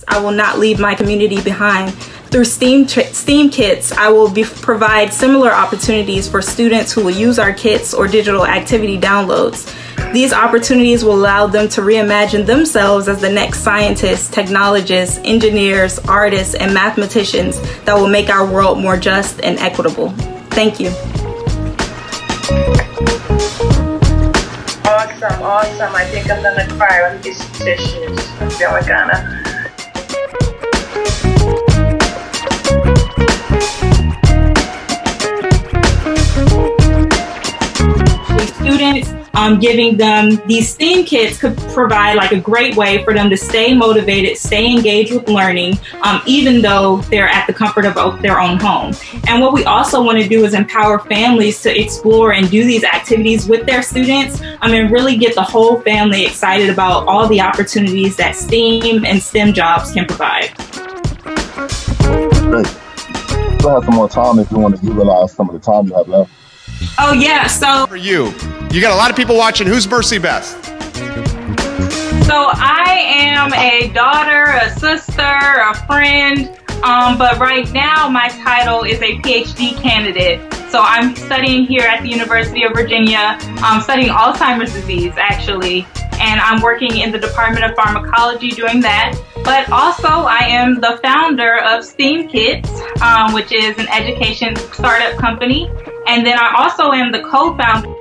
I will not leave my community behind. Through STEAM Kits, I will provide similar opportunities for students who will use our kits or digital activity downloads. These opportunities will allow them to reimagine themselves as the next scientists, technologists, engineers, artists, and mathematicians that will make our world more just and equitable. Thank you. Awesome, awesome. I think I'm gonna cry. Let me get some tissues. I feel like Anna. Students, giving them these STEAM kits could provide like a great way for them to stay motivated, stay engaged with learning, even though they're at the comfort of their own home. And what we also want to do is empower families to explore and do these activities with their students, and really get the whole family excited about all the opportunities that STEAM and STEM jobs can provide. Great. You'll have some more time if you want to utilize some of the time you have left. Oh yeah, so for you got a lot of people watching. Who's Mercy Best? So I am a daughter, a sister, a friend, but right now my title is a PhD candidate. So I'm studying here at the University of Virginia. I'm studying Alzheimer's disease actually, and I'm working in the Department of Pharmacology doing that. But also I am the founder of STEAM Kits, which is an education startup company. And then I also am the co-founder.